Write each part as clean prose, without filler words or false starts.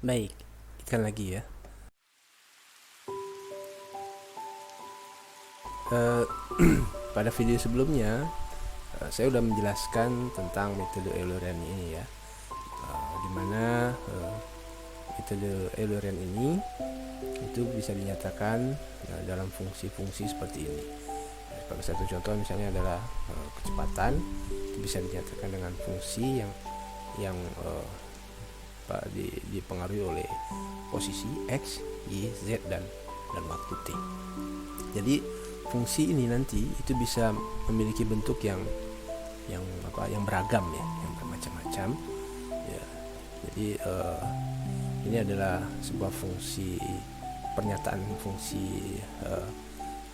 Baik, kita lagi ya. Eh, Pada video sebelumnya, saya sudah menjelaskan tentang metode Eulerian ini ya, di mana metode Eulerian ini itu bisa dinyatakan dalam fungsi-fungsi seperti ini. Sebagai satu contoh misalnya adalah kecepatan, itu bisa dinyatakan dengan fungsi yang dipengaruhi oleh posisi x, y, z dan waktu t. Jadi fungsi ini nanti itu bisa memiliki bentuk yang beragam ya, yang bermacam-macam ya. Jadi ini adalah sebuah fungsi, pernyataan fungsi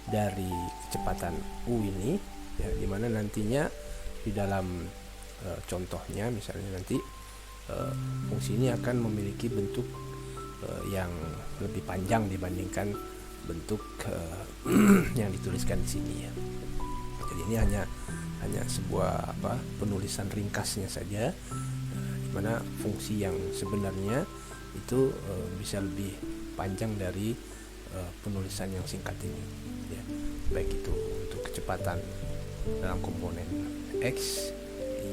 dari kecepatan u ini ya, dimana nantinya di dalam contohnya misalnya nanti fungsi ini akan memiliki bentuk yang lebih panjang dibandingkan bentuk yang dituliskan di sini ya. Jadi ini hanya sebuah penulisan ringkasnya saja, di mana fungsi yang sebenarnya itu bisa lebih panjang dari penulisan yang singkat ini ya. Baik itu untuk kecepatan dalam komponen x,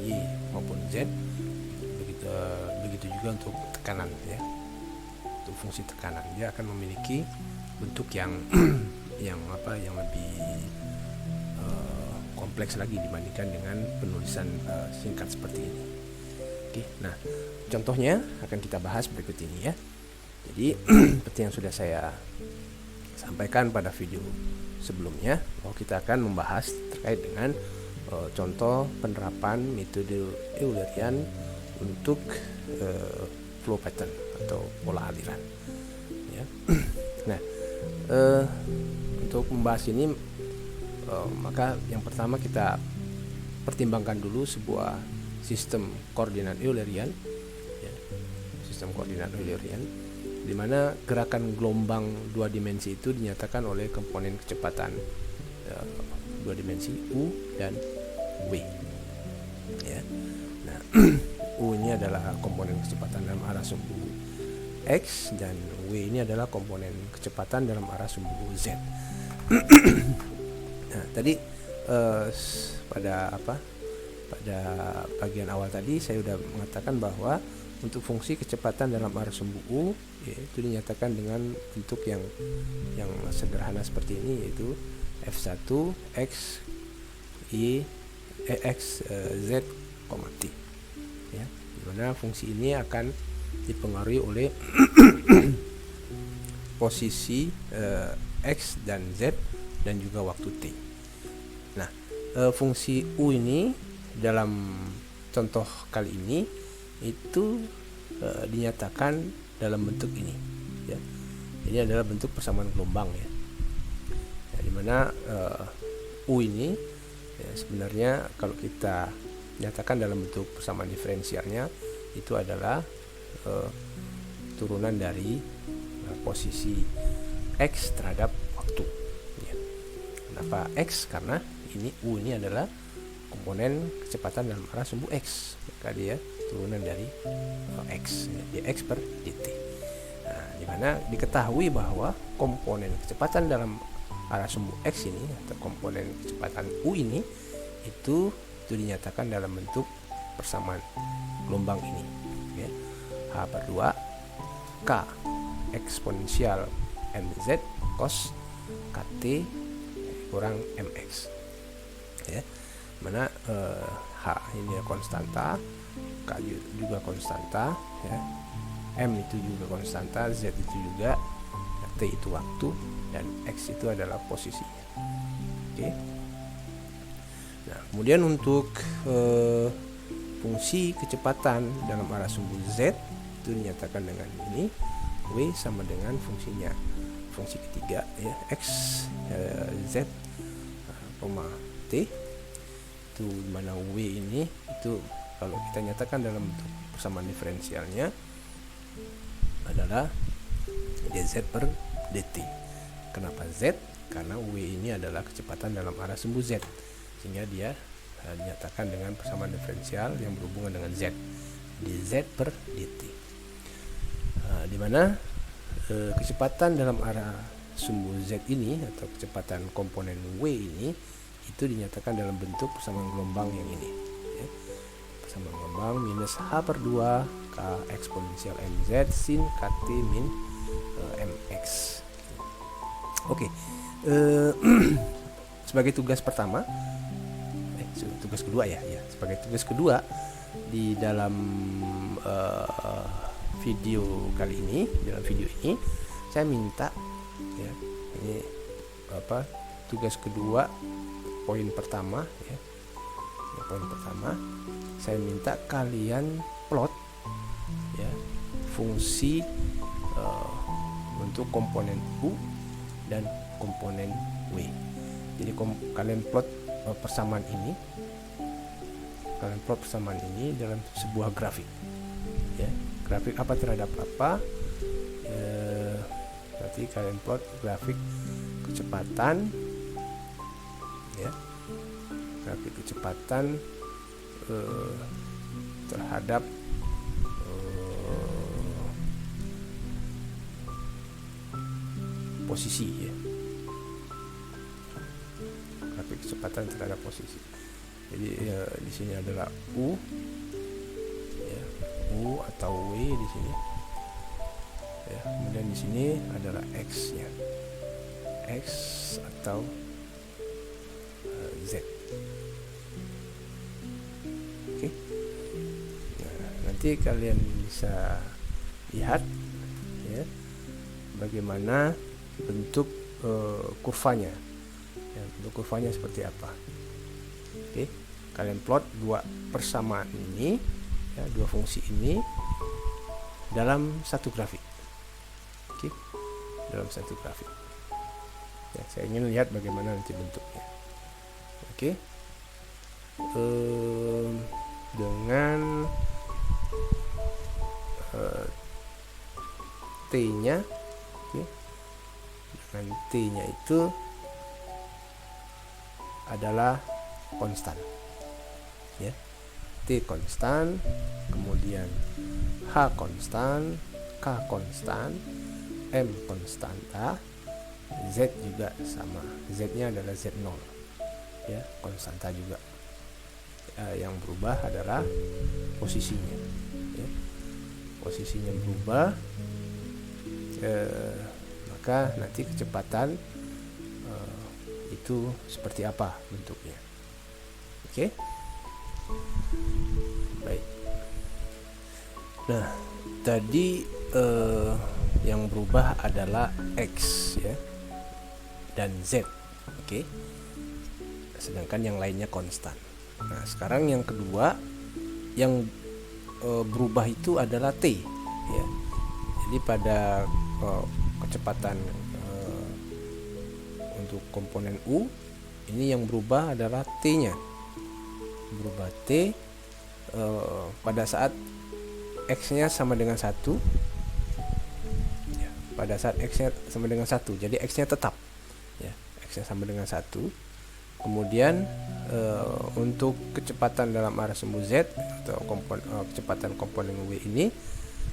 y maupun z, begitu juga untuk tekanan ya. Untuk fungsi tekanan dia akan memiliki bentuk yang lebih kompleks lagi dibandingkan dengan penulisan singkat seperti ini. Oke, nah contohnya akan kita bahas berikut ini ya. Jadi seperti yang sudah saya sampaikan pada video sebelumnya, bahwa kita akan membahas terkait dengan contoh penerapan metode Eulerian untuk flow pattern atau pola aliran ya. Nah, untuk membahas ini maka yang pertama kita pertimbangkan dulu sebuah sistem koordinat Eulerian ya, sistem koordinat Eulerian di mana gerakan gelombang dua dimensi itu dinyatakan oleh komponen kecepatan dua dimensi u dan w ya. Nah, u ini adalah komponen kecepatan dalam arah sumbu x dan w ini adalah komponen kecepatan dalam arah sumbu z. Nah, tadi pada bagian awal tadi saya sudah mengatakan bahwa untuk fungsi kecepatan dalam arah sumbu u itu dinyatakan dengan bentuk yang sederhana seperti ini, yaitu f1 x y x z, t ya, dimana fungsi ini akan dipengaruhi oleh posisi x dan z dan juga waktu t. Nah, fungsi u ini dalam contoh kali ini itu dinyatakan dalam bentuk ini ya. Ini adalah bentuk persamaan gelombang ya, dimana u ini ya, sebenarnya kalau kita nyatakan dalam bentuk persamaan diferensialnya itu adalah turunan dari posisi x terhadap waktu ya. Kenapa x? Karena ini u ini adalah komponen kecepatan dalam arah sumbu x, maka dia turunan dari x ya, dx per dt. Nah, dimana diketahui bahwa komponen kecepatan dalam arah sumbu x ini atau komponen kecepatan u ini itu dinyatakan dalam bentuk persamaan gelombang ini ya. H per 2 K eksponensial mz cos kt kurang mx ya, mana H ini konstanta, K juga konstanta ya, M itu juga konstanta, Z itu juga, T itu waktu, dan X itu adalah posisinya. Oke. Nah, kemudian untuk fungsi kecepatan dalam arah sumbu Z itu dinyatakan dengan ini, W sama dengan fungsinya, fungsi ketiga ya, X Z T, itu mana W ini itu kalau kita nyatakan dalam bentuk persamaan diferensialnya adalah dz per dt. Kenapa Z? Karena W ini adalah kecepatan dalam arah sumbu Z, sehingga dia dinyatakan dengan persamaan diferensial yang berhubungan dengan Z, dz per dt. di mana kecepatan dalam arah sumbu Z ini atau kecepatan komponen W ini itu dinyatakan dalam bentuk persamaan gelombang yang ini ya. Persamaan gelombang minus H/2 K eksponensial MZ sin KT min MX. Oke. Sebagai tugas pertama tugas kedua ya sebagai tugas kedua di dalam video kali ini, dalam video ini saya minta ya, ini tugas kedua poin pertama ya. Poin pertama saya minta kalian plot ya fungsi untuk komponen U dan komponen W. Jadi kalian plot persamaan ini dalam sebuah grafik ya. Grafik apa terhadap apa berarti kalian plot grafik kecepatan ya, grafik kecepatan terhadap posisi ya, grafik kecepatan terhadap posisi. Jadi di sini adalah U ya, U atau W di sini ya. Kemudian di sini adalah X-nya, X atau Z. Oke. Nah, nanti kalian bisa lihat ya bagaimana bentuk kurvanya ya, bentuk kurvanya seperti apa. Oke, kalian plot dua persamaan ini ya, dua fungsi ini dalam satu grafik. Oke, dalam satu grafik ya, saya ingin lihat bagaimana nanti bentuknya. Oke, dengan T-nya oke, dengan T-nya itu adalah konstan ya, T konstan, kemudian H konstan, K konstan, M konstanta, Z juga sama, Z nya adalah Z0 ya, konstanta juga. Yang berubah adalah posisinya ya. Posisinya berubah maka nanti kecepatan itu seperti apa bentuknya. Oke. Baik. Nah, tadi yang berubah adalah X ya dan Z. Oke. Sedangkan yang lainnya konstan. Nah, sekarang yang kedua yang berubah itu adalah T ya. Jadi pada kecepatan untuk komponen U ini yang berubah adalah T-nya. Berubah T pada saat X-nya sama dengan 1 ya, pada saat X-nya sama dengan 1, jadi X-nya tetap ya, X-nya sama dengan 1. Kemudian untuk kecepatan dalam arah sumbu Z atau kecepatan komponen W ini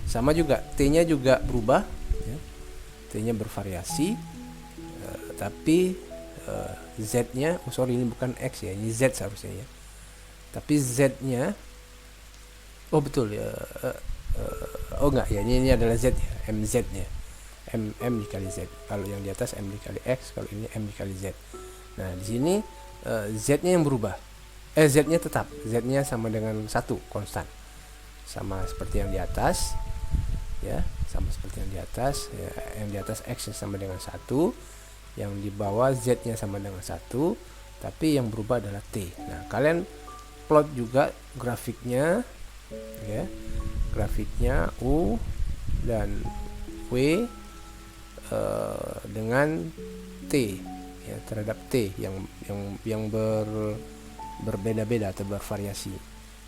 sama juga, T-nya juga berubah ya. T-nya bervariasi tapi Z-nya ini bukan X ya, ini Z seharusnya ya. Tapi Z-nya betul ya, enggak ya, ini adalah Z ya, MZ-nya, M dikali Z. Kalau yang di atas M dikali X, kalau ini M dikali Z. Nah, di sini Z-nya yang berubah. Z-nya tetap, Z-nya sama dengan 1 konstan. Sama seperti yang di atas. Ya, sama seperti yang di atas. Ya, yang di atas X-nya sama dengan 1, yang di bawah Z-nya sama dengan 1, tapi yang berubah adalah T. Nah, kalian plot juga grafiknya ya. Grafiknya U dan W dengan T ya, terhadap T yang berbeda-beda atau bervariasi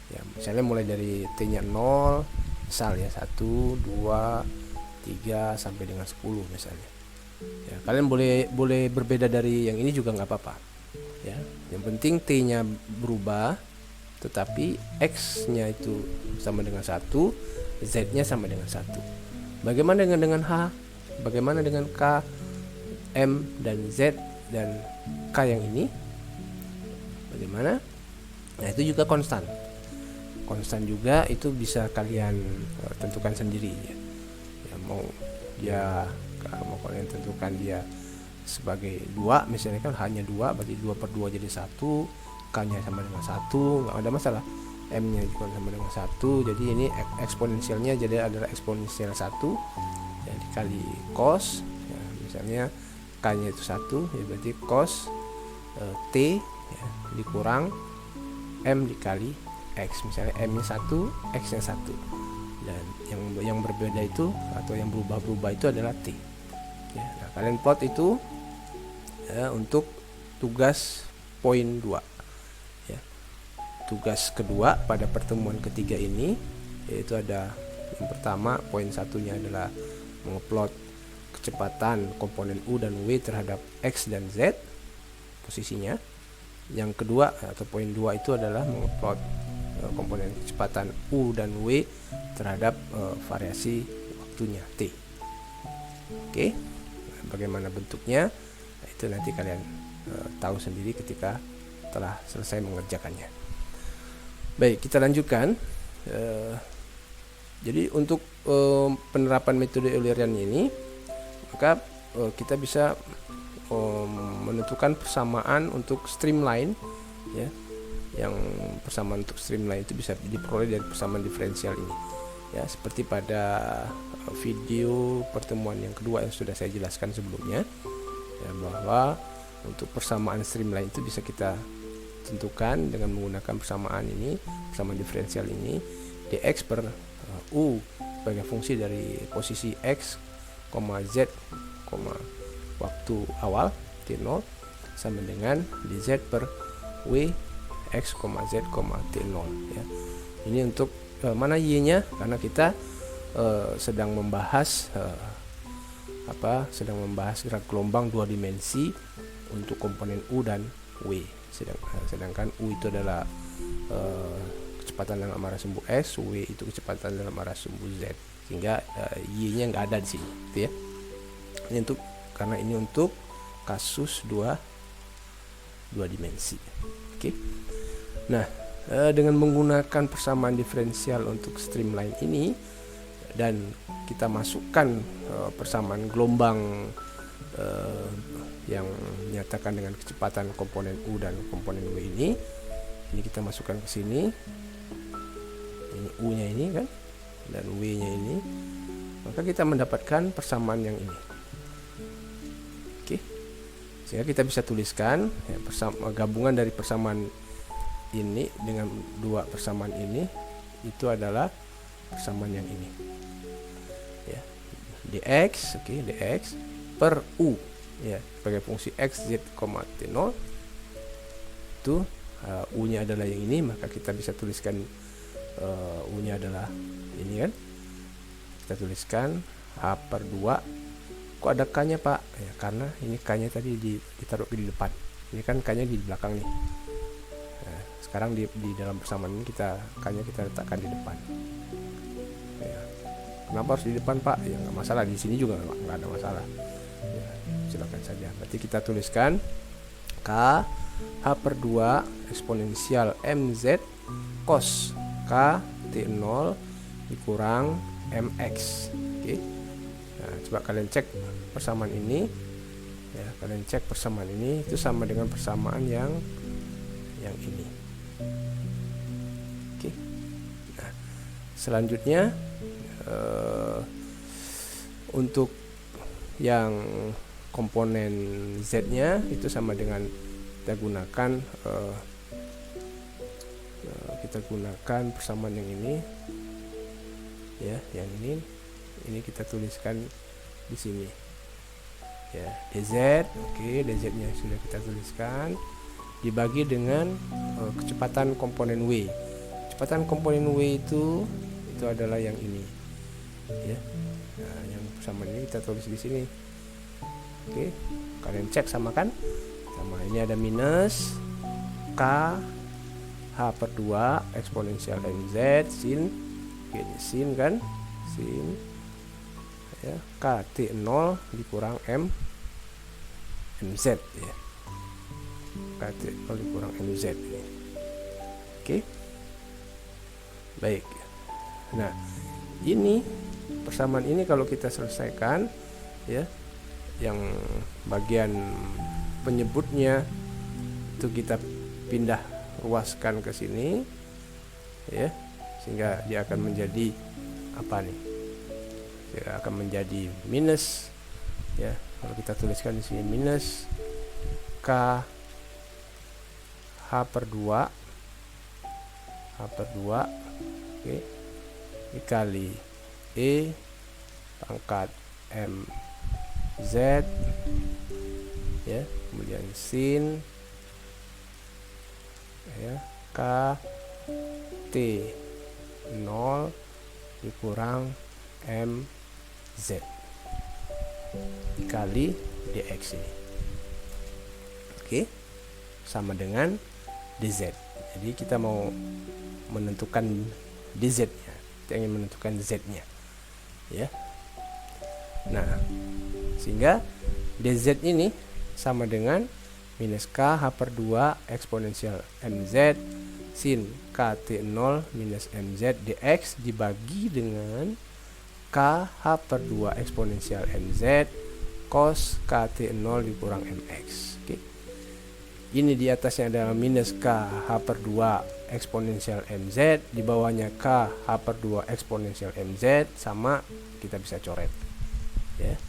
ya. Misalnya mulai dari T-nya 0 misal ya, 1, 2, 3 sampai dengan 10 misalnya ya. Kalian boleh berbeda dari yang ini juga nggak apa-apa ya. Yang penting T-nya berubah tetapi X-nya itu sama dengan 1, Z-nya sama dengan 1. Bagaimana dengan H? Bagaimana dengan K, M, dan Z, dan K yang ini? Bagaimana? Nah, itu juga konstan. Konstan juga itu bisa kalian tentukan sendiri ya. Mau kalian tentukan dia sebagai 2, misalnya kan hanya 2, berarti 2/2 jadi 1, K-nya sama dengan 1, nggak ada masalah. M-nya juga sama dengan 1, jadi ini eksponensialnya jadi adalah eksponensial 1 ya, dikali cos ya, misalnya K-nya itu 1 ya, berarti cos T ya, dikurang M dikali X, misalnya M-nya 1, X-nya 1, dan yang berbeda itu atau yang berubah-ubah itu adalah T ya. Nah, kalian plot itu ya, untuk tugas poin 2 ya. Tugas kedua pada pertemuan ketiga ini yaitu ada yang pertama, poin 1-nya adalah mengeplot kecepatan komponen U dan W terhadap X dan Z posisinya. Yang kedua atau poin 2 itu adalah mengeplot komponen kecepatan U dan W terhadap variasi waktunya T. Oke, bagaimana bentuknya? Nah, itu nanti kalian tahu sendiri ketika telah selesai mengerjakannya. Baik, kita lanjutkan. Jadi untuk penerapan metode Eulerian ini, maka kita bisa menentukan persamaan untuk streamline ya. Yang persamaan untuk streamline itu bisa diperoleh dari persamaan diferensial ini ya, seperti pada video pertemuan yang kedua yang sudah saya jelaskan sebelumnya ya, bahwa untuk persamaan streamline itu bisa kita tentukan dengan menggunakan persamaan ini, persamaan diferensial ini, dx per u sebagai fungsi dari posisi x, z, waktu awal t0 sama dengan dz per w x, z, t0 ya. Ini untuk mana y-nya, karena kita sedang membahas gerak gelombang 2 dimensi untuk komponen u dan w, sedangkan u itu adalah kecepatan dalam arah sumbu x, w itu kecepatan dalam arah sumbu z, sehingga y-nya nggak ada di sini gitu ya. Ini karena ini untuk kasus 2 dimensi. Oke. Nah, dengan menggunakan persamaan diferensial untuk streamline ini dan kita masukkan persamaan gelombang yang menyatakan dengan kecepatan komponen U dan komponen W ini kita masukkan ke sini. Ini U-nya ini kan, dan W-nya ini, maka kita mendapatkan persamaan yang ini. Oke. Sehingga kita bisa tuliskan ya, gabungan dari persamaan ini dengan 2 persamaan ini itu adalah persamaan yang ini ya, dx, oke, dx per u ya, sebagai fungsi x, z, t0 itu u-nya adalah yang ini, maka kita bisa tuliskan u-nya adalah ini kan, kita tuliskan h per 2. Kok ada k-nya pak? Ya, karena ini k-nya tadi ditaruh di depan, ini kan k-nya di belakang nih. Sekarang di dalam persamaan ini k-nya kita letakkan di depan ya. Kenapa harus di depan pak? Ya nggak masalah, di sini juga nggak ada masalah ya, silakan saja. Berarti kita tuliskan k h per 2 eksponensial mz cos k t0 dikurang mx. Oke. Nah, coba kalian cek persamaan ini ya, kalian cek persamaan ini itu sama dengan persamaan yang ini. Selanjutnya untuk yang komponen z-nya itu sama dengan kita gunakan persamaan yang ini ya, yang ini kita tuliskan di sini ya, dz. Oke, dz-nya sudah kita tuliskan dibagi dengan kecepatan komponen w. Kecepatan komponen w itu adalah yang ini ya. Nah, yang persamaan ini kita tulis di sini. Oke, kalian cek sama kan? Sama, ini ada minus k h per 2 eksponensial mz sin, oke, ini sin kan, sin ya, KT0 dikurang MZ ya. KT0 dikurang MZ ini. Oke. Baik. Nah, ini persamaan ini kalau kita selesaikan ya, yang bagian penyebutnya itu kita pindah ruaskan ke sini ya, sehingga dia akan menjadi apa nih? Dia akan menjadi minus ya. Kalau kita tuliskan di sini minus K H/2 oke, dikali E pangkat MZ ya, kemudian sin ya K T0 dikurang MZ dikali dx ini. Oke, sama dengan dz. Jadi kita mau menentukan dz-nya, kita ingin menentukan z-nya ya. Nah, sehingga dz ini sama dengan minus K H/2 eksponensial MZ sin KT0 minus MZ dx dibagi dengan K H/2 eksponensial MZ cos KT0 dikurang MX. Oke. Ini di atasnya adalah minus K H/2 eksponensial MZ, di bawahnya K H/2 eksponensial MZ, sama kita bisa coret ya.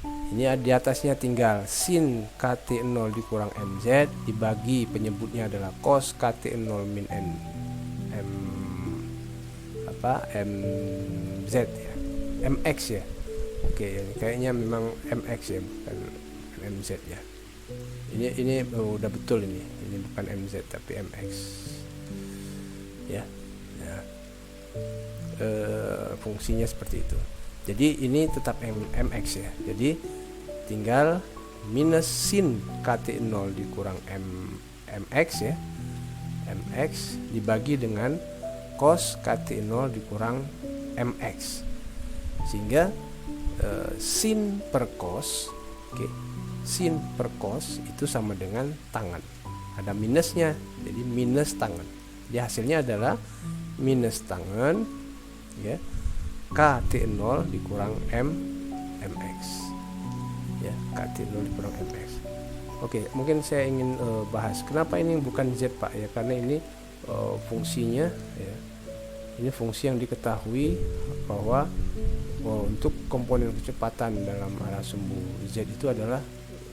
Ini di atasnya tinggal sin KT0 dikurang MZ dibagi penyebutnya adalah cos KT0 min MZ ya, MX ya. Oke, kayaknya memang MX ya, bukan MZ ya. Ini udah betul ini bukan MZ tapi MX ya. Nah, fungsinya seperti itu. Jadi ini tetap MX ya. Jadi tinggal minus sin KT0 dikurang MX ya, MX dibagi dengan cos KT0 dikurang MX, sehingga sin per cos, oke, sin per cos itu sama dengan tangen, ada minusnya, jadi minus tangen. Jadi hasilnya adalah minus tangen ya, KT0 dikurang MX ya, KT0 dikurang MX. Oke, mungkin saya ingin bahas kenapa ini bukan Z Pak ya, karena ini fungsinya ya, ini fungsi yang diketahui bahwa untuk komponen kecepatan dalam arah sumbu Z itu adalah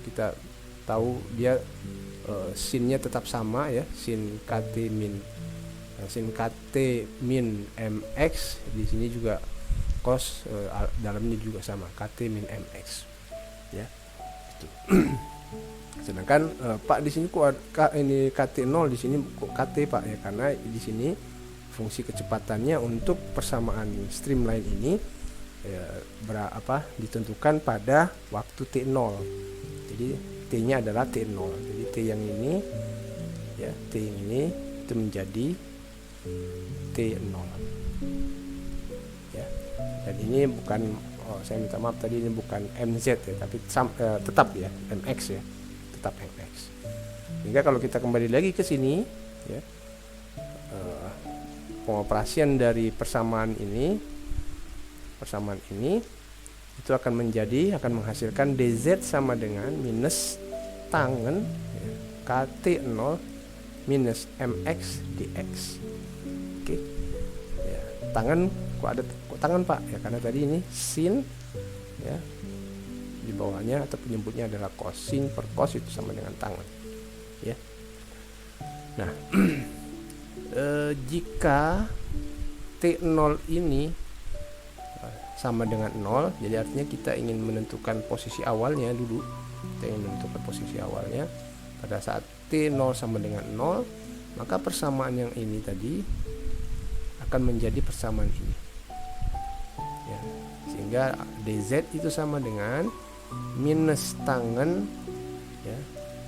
kita tahu dia sinnya tetap sama ya, sin KT min MX, di sini juga cos dalamnya juga sama, KT min MX ya. Itu. Sedangkan Pak di sini kok ini KT0, di sini kok KT Pak ya, karena di sini fungsi kecepatannya untuk persamaan streamline ini ya, ditentukan pada waktu T0. Jadi T-nya adalah T0. Jadi T yang ini ya, T yang ini itu menjadi T0 ya. Dan ini bukan, saya minta maaf tadi, ini bukan MZ ya, tapi tetap ya MX ya, tetap MX. Sehingga kalau kita kembali lagi ke sini ya, pengoperasian dari persamaan ini itu akan menghasilkan DZ sama dengan minus tangen ya, KT0 minus MX dx. Oke. Ya, tangen kok tangen Pak ya, karena tadi ini sin ya, di bawahnya atau penyebutnya adalah cos, sin per cos itu sama dengan tangen ya. Nah, jika T0 ini sama dengan 0, jadi artinya kita ingin menentukan posisi awalnya dulu. Kita ingin menentukan posisi awalnya pada saat T0 sama dengan 0, maka persamaan yang ini tadi akan menjadi persamaan ini ya, sehingga DZ itu sama dengan minus tangen ya,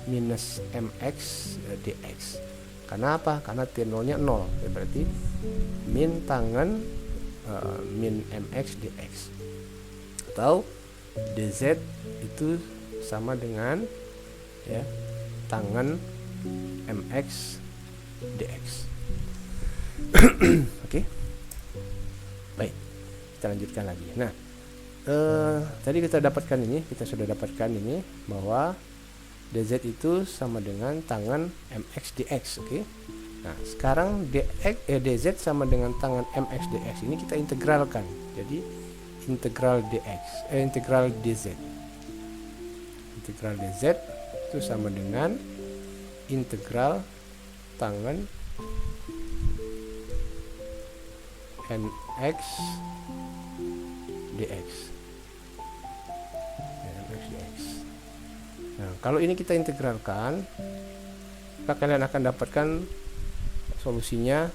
minus MX dx. Karena apa? Karena T0 nya 0 ya, berarti min tangen min MX dx. atau dz itu sama dengan ya tangen mx dx. Oke. Baik, kita lanjutkan lagi. Nah, tadi kita sudah dapatkan ini bahwa dz itu sama dengan tangen mx dx. Oke. Nah, sekarang dz sama dengan tangen mx dx ini kita integralkan. Jadi integral dz. Integral dz itu sama dengan integral tangen mx dx. Nah, kalau ini kita integralkan, maka kalian akan dapatkan solusinya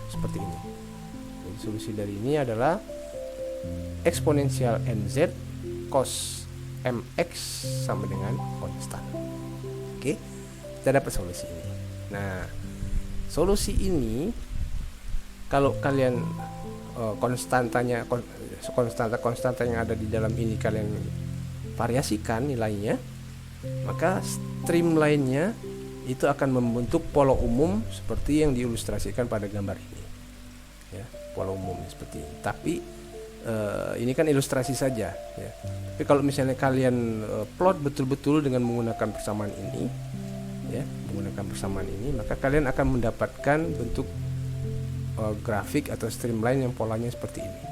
seperti ini. Jadi solusi dari ini adalah eksponensial nz cos mx sama dengan konstan. Oke, kita dapat solusi ini. Nah, solusi ini kalau kalian konstanta yang ada di dalam ini kalian variasikan nilainya, maka streamline-nya itu akan membentuk pola umum seperti yang diilustrasikan pada gambar ini. Ya, pola umum seperti ini. Tapi ini kan ilustrasi saja. Ya. Tapi kalau misalnya kalian plot betul-betul dengan menggunakan persamaan ini, ya, maka kalian akan mendapatkan bentuk grafik atau streamline yang polanya seperti ini.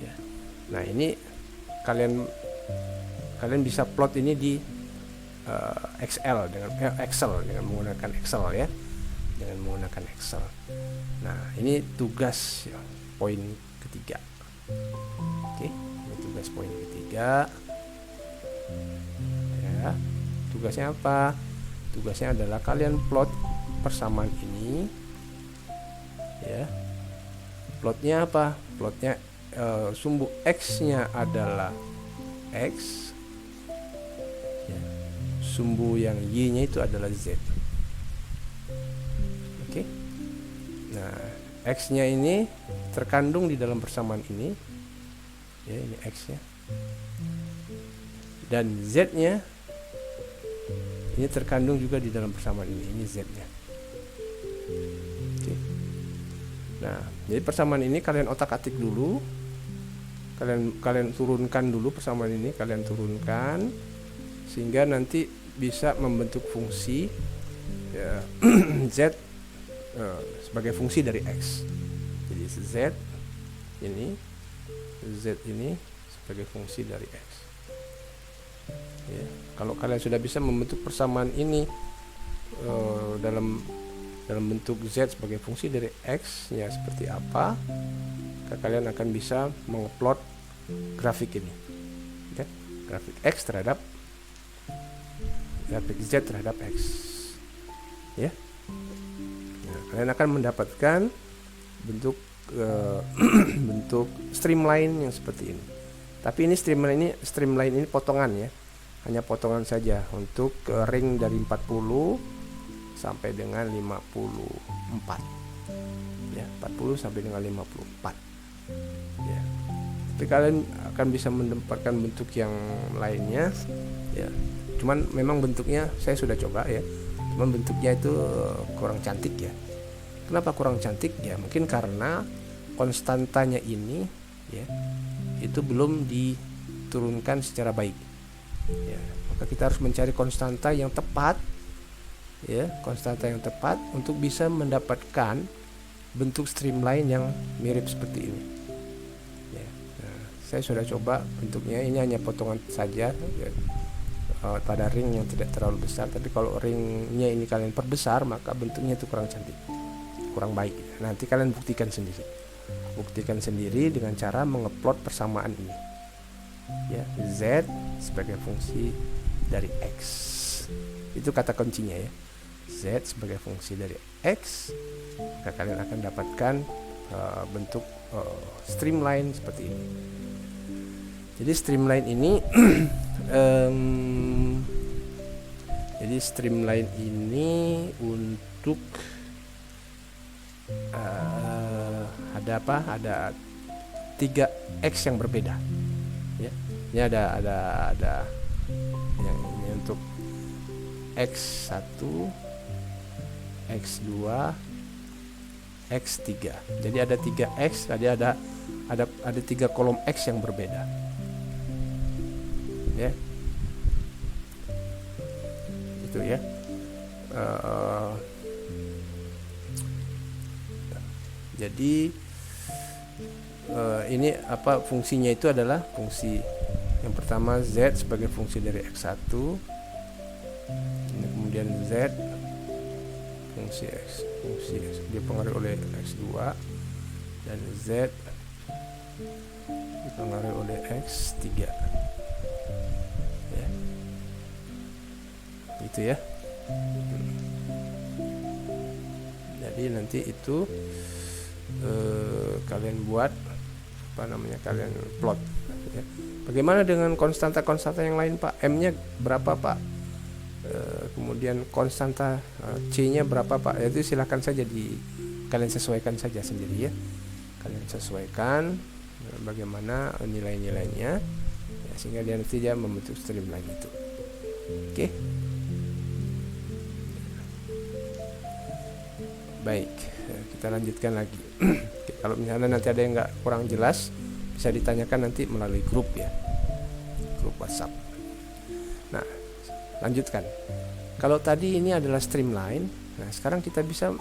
Ya. Nah, ini kalian bisa plot ini di Excel dengan menggunakan Excel ya, Nah, ini tugas ya, poin ketiga. Oke, ini tugas poin ketiga. Ya, tugasnya apa? Tugasnya adalah kalian plot persamaan ini. Ya, plotnya apa? Plotnya sumbu x-nya adalah x. Sumbu yang y-nya itu adalah z. Oke. Nah, x-nya ini terkandung di dalam persamaan ini. Ya, ini x-nya. Dan z-nya ini terkandung juga di dalam persamaan ini. Ini z-nya. Oke. Nah, jadi persamaan ini kalian otak-atik dulu. Kalian turunkan dulu persamaan ini, kalian turunkan sehingga nanti bisa membentuk fungsi ya, z sebagai fungsi dari x. Jadi z ini sebagai fungsi dari x. Ya, kalau kalian sudah bisa membentuk persamaan ini dalam bentuk z sebagai fungsi dari x ya seperti apa, maka kalian akan bisa mengupload grafik ini. Oke, grafik x terhadap grafik z terhadap x. Ya. Nah, kalian akan mendapatkan bentuk bentuk streamline yang seperti ini. Tapi ini streamline ini potongan ya. Hanya potongan saja untuk ring dari 40 sampai dengan 54. Ya, 40 sampai dengan 54. Ya. Tapi kalian akan bisa mendapatkan bentuk yang lainnya ya. Cuman memang bentuknya saya sudah coba ya. Cuman bentuknya itu kurang cantik ya. Kenapa kurang cantik? Ya mungkin karena konstantanya ini ya itu belum diturunkan secara baik. Ya, maka kita harus mencari konstanta yang tepat ya, untuk bisa mendapatkan bentuk streamline yang mirip seperti ini. Ya. Nah, saya sudah coba bentuknya, ini hanya potongan saja ya. Pada ring yang tidak terlalu besar, tapi kalau ringnya ini kalian perbesar maka bentuknya itu kurang cantik, kurang baik. Nanti kalian buktikan sendiri dengan cara mengupload persamaan ini ya, z sebagai fungsi dari x, itu kata kuncinya ya, z sebagai fungsi dari x, maka kalian akan dapatkan bentuk streamline seperti ini. Jadi streamline ini jadi streamline ini untuk ada 3 x yang berbeda Ini ada yang ini untuk X1, X2, X3. Jadi ada 3X, jadi ada 3 kolom X yang berbeda. Ya. Itu ya. Jadi ini apa fungsinya itu adalah fungsi yang pertama Z sebagai fungsi dari X1, ini kemudian Z fungsi X dipengaruhi oleh X2, dan Z dipengaruhi oleh X3 ya. Gitu ya. Jadi nanti itu kalian buat kalian plot ya. Bagaimana dengan konstanta-konstanta yang lain, Pak? M-nya berapa, Pak? Kemudian konstanta C-nya berapa, Pak? Itu silakan saja kalian sesuaikan saja sendiri ya. Kalian sesuaikan bagaimana nilai-nilainya ya, sehingga nanti dia membentuk streamline itu. Oke. Baik, kita lanjutkan lagi. Kalau misalnya nanti ada yang kurang jelas, bisa ditanyakan nanti melalui grup ya, grup WhatsApp. Nah, lanjutkan. Kalau tadi ini adalah streamline, nah sekarang kita bisa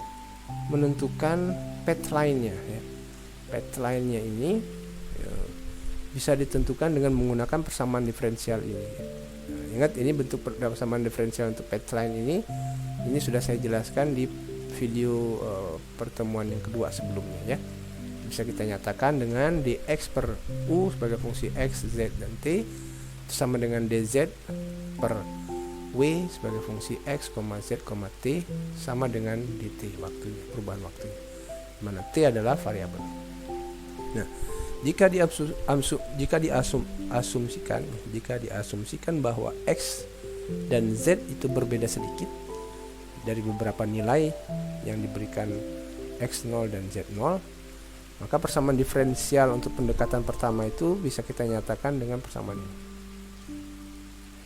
menentukan path line-nya ya. Path line-nya ini bisa ditentukan dengan menggunakan persamaan diferensial ini. Nah, ingat ini bentuk persamaan diferensial untuk path line ini sudah saya jelaskan di video pertemuan yang kedua sebelumnya ya. Bisa kita nyatakan dengan dx per u sebagai fungsi x, z, dan t itu sama dengan dz per w sebagai fungsi x, z, t sama dengan dt waktunya, perubahan waktunya, mana t adalah variabel. Nah, jika diasumsikan bahwa x dan z itu berbeda sedikit dari beberapa nilai yang diberikan x0 dan z0, maka persamaan diferensial untuk pendekatan pertama itu bisa kita nyatakan dengan persamaan ini.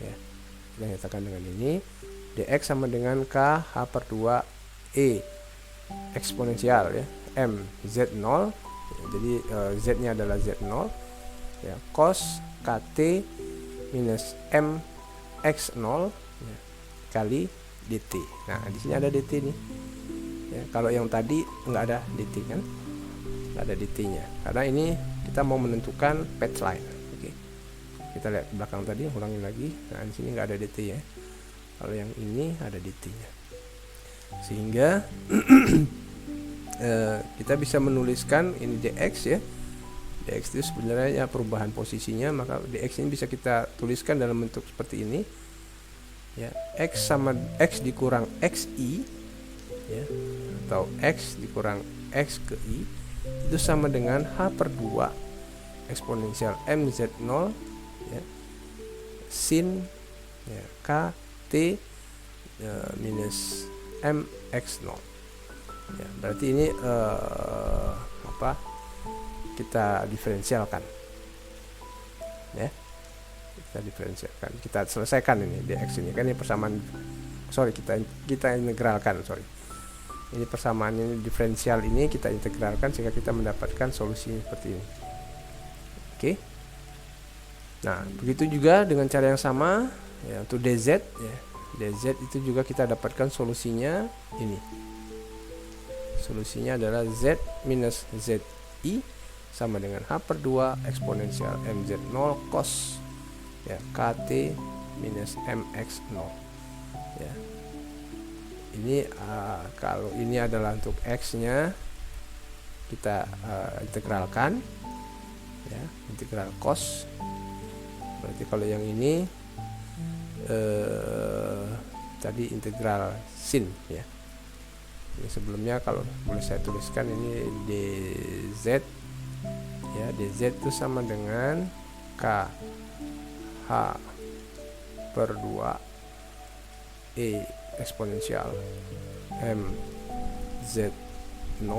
Ya, kita nyatakan dengan ini, dx sama dengan k h per 2 e eksponensial ya, m z0. Ya, jadi z-nya adalah z0 ya, cos kt minus m x0 ya, kali dt. Nah, di sini ada dt nih. Ya, kalau yang tadi nggak ada dt kan? Nggak ada dt-nya. Karena ini kita mau menentukan path line. Oke. Kita lihat belakang tadi, ulangi lagi. Nah, di sini nggak ada dt ya. Kalau yang ini ada dt-nya. Sehingga kita bisa menuliskan ini dx ya. Dx itu sebenarnya perubahan posisinya, maka dx ini bisa kita tuliskan dalam bentuk seperti ini. Ya, x sama x dikurang xi ya, atau x dikurang x ke i itu sama dengan h per 2 eksponensial mz0 ya, sin ya, k t minus mx0 ya, berarti ini kita diferensialkan ya, kita selesaikan ini dx ini kan, ini persamaan, kita integralkan, ini persamaan ini diferensial ini kita integralkan sehingga kita mendapatkan solusi seperti ini. Oke. Nah, begitu juga dengan cara yang sama ya untuk dz ya. Dz itu juga kita dapatkan solusinya ini. Solusinya adalah z minus zi sama dengan h per 2 eksponensial mz0 cos ya kt minus mx0 ya. Ini kalau ini adalah untuk x nya kita integralkan ya, integral cos. Berarti kalau yang ini tadi integral sin ya. Ini sebelumnya kalau boleh saya tuliskan ini dz ya, dz itu sama dengan k h per 2 e eksponensial m z0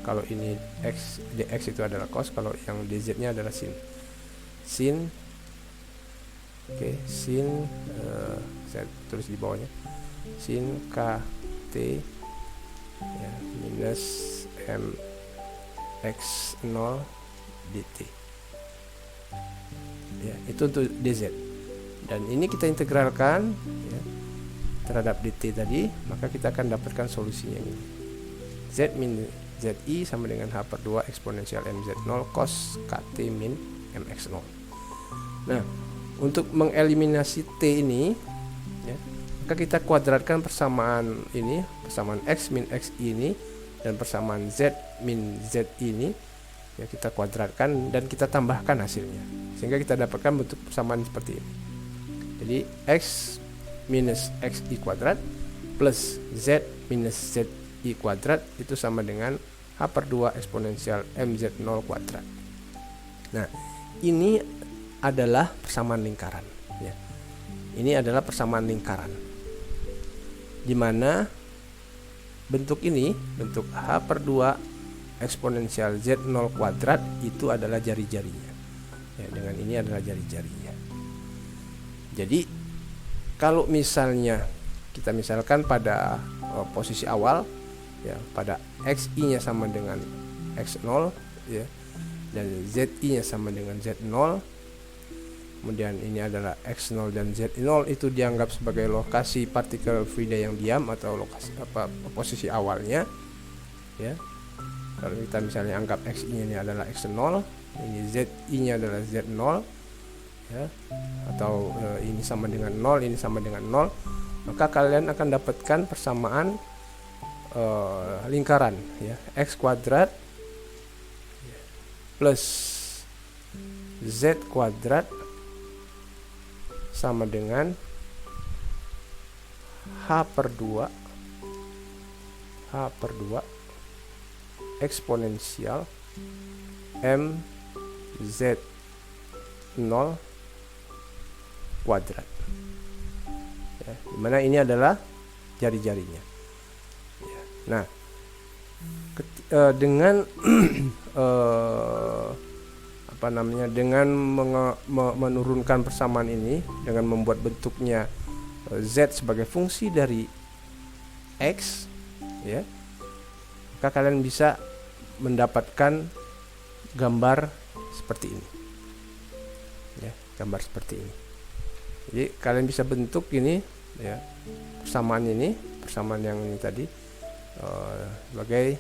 kalau ini x, dx itu adalah cos, kalau yang dz nya adalah sin. Oke, sin saya tulis di bawahnya, sin kt ya, minus mx0 dt ya, itu untuk dz. Dan ini kita integralkan ya, terhadap dt tadi, maka kita akan dapatkan solusinya ini. Z min zi sama dengan h per 2 eksponensial mz0 cos kt min mx0. Nah, untuk mengeliminasi t ini ya, maka kita kuadratkan persamaan ini, persamaan x min x ini dan persamaan z min z ini ya, kita kuadratkan dan kita tambahkan hasilnya, sehingga kita dapatkan bentuk persamaan seperti ini. Jadi x minus xi kuadrat plus z minus zi kuadrat itu sama dengan h per 2 eksponensial mz0 kuadrat. Nah, ini adalah persamaan lingkaran ya. Ini adalah persamaan lingkaran di mana bentuk ini, bentuk h per 2 eksponensial z0 kuadrat itu adalah jari-jarinya ya, dengan ini adalah jari-jarinya. Jadi kalau misalnya kita misalkan pada posisi awal ya, pada xi nya sama dengan x0 ya, dan zi nya sama dengan z0, kemudian ini adalah x0 dan z0 itu dianggap sebagai lokasi partikel Frida yang diam atau lokasi posisi awalnya ya. Kalau kita misalnya anggap xi nya ini adalah x0, ini zi nya adalah z0 ya, atau ini sama dengan 0, ini sama dengan 0, maka kalian akan dapatkan persamaan lingkaran ya, x kuadrat plus z kuadrat sama dengan h per 2 eksponensial mz0 kuadrat ya, dimana ini adalah jari-jarinya ya. Nah, dengan dengan menurunkan persamaan ini, dengan membuat bentuknya z sebagai fungsi dari x ya, maka kalian bisa mendapatkan gambar seperti ini ya, gambar seperti ini. Jadi kalian bisa bentuk ini ya, persamaan ini, persamaan yang ini tadi sebagai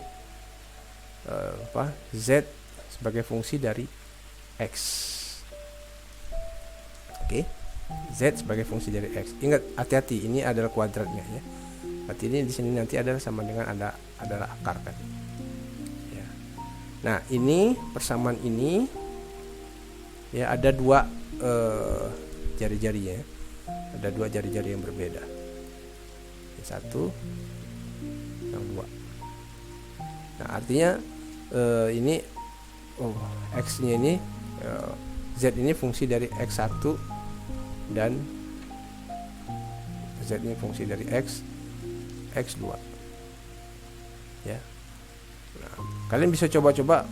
z sebagai fungsi dari x. Oke, z sebagai fungsi dari x. Ingat, hati-hati, ini adalah kuadratnya ya. Berarti ini di sini nanti adalah sama dengan adalah akar kan. Ya. Nah, ini persamaan ini ya, ada dua jari-jarinya. Ada dua jari-jari yang berbeda. Yang satu, yang dua. Nah, artinya ini x-nya ini z ini fungsi dari x1 dan z ini fungsi dari x2 ya. Nah, kalian bisa coba-coba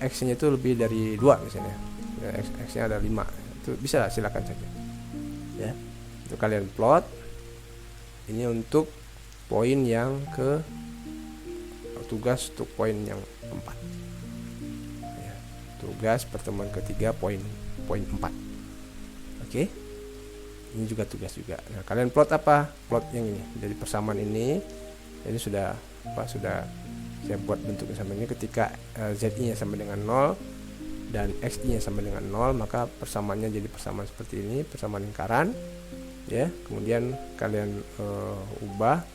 x-nya itu lebih dari 2 misalnya ya, x-nya ada 5, itu bisa, silakan saja ya. Itu kalian plot ini untuk poin yang ke tugas untuk poin yang 4 ya, tugas pertemuan ketiga poin 4. Oke, ini juga tugas juga. Nah, kalian plot apa? Plot yang ini dari persamaan ini sudah saya buat bentuknya sama ini. Ketika zi nya sama dengan 0 dan xi nya sama dengan 0, maka persamaannya jadi persamaan seperti ini, persamaan lingkaran ya. Kemudian kalian ubah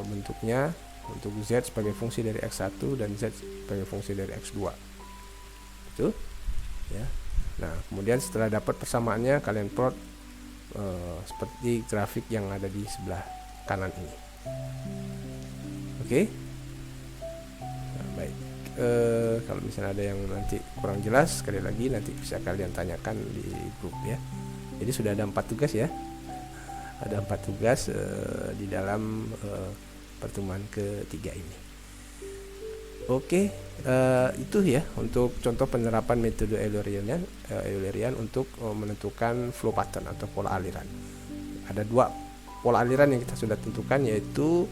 bentuknya untuk z sebagai fungsi dari x1 dan z sebagai fungsi dari x2 itu ya. Nah, kemudian setelah dapat persamaannya, kalian plot seperti grafik yang ada di sebelah kanan ini. Oke. Nah, baik, kalau misalnya ada yang nanti kurang jelas, sekali lagi nanti bisa kalian tanyakan di grup ya. Jadi sudah ada 4 tugas ya, ada 4 tugas di dalam pertemuan ketiga ini. Oke, itu ya untuk contoh penerapan metode Eulerian untuk menentukan flow pattern atau pola aliran. Ada dua pola aliran yang kita sudah tentukan, yaitu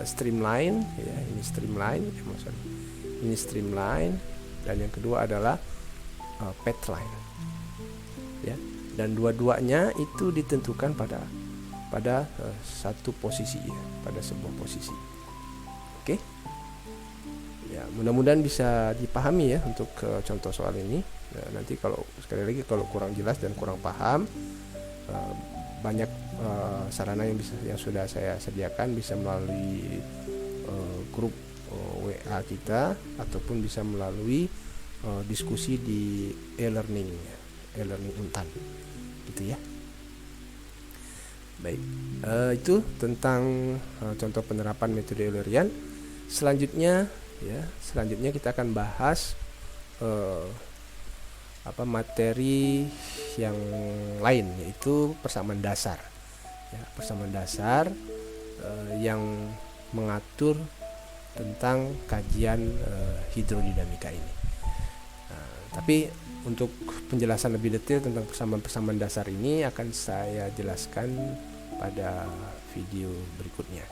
streamline, ya ini streamline, ini streamline, dan yang kedua adalah path line, ya. Dan dua-duanya itu ditentukan pada satu posisi, ya, pada sebuah posisi. Oke. Ya, mudah-mudahan bisa dipahami ya untuk contoh soal ini. Nah, nanti kalau sekali lagi kalau kurang jelas dan kurang paham, banyak sarana yang sudah saya sediakan, bisa melalui grup WA kita ataupun bisa melalui diskusi di e-learning Untan, gitu ya. Baik, itu tentang contoh penerapan metode Eulerian. Selanjutnya kita akan bahas materi yang lain, yaitu persamaan dasar, ya, persamaan dasar yang mengatur tentang kajian hidrodinamika ini. Tapi untuk penjelasan lebih detail tentang persamaan dasar ini akan saya jelaskan pada video berikutnya.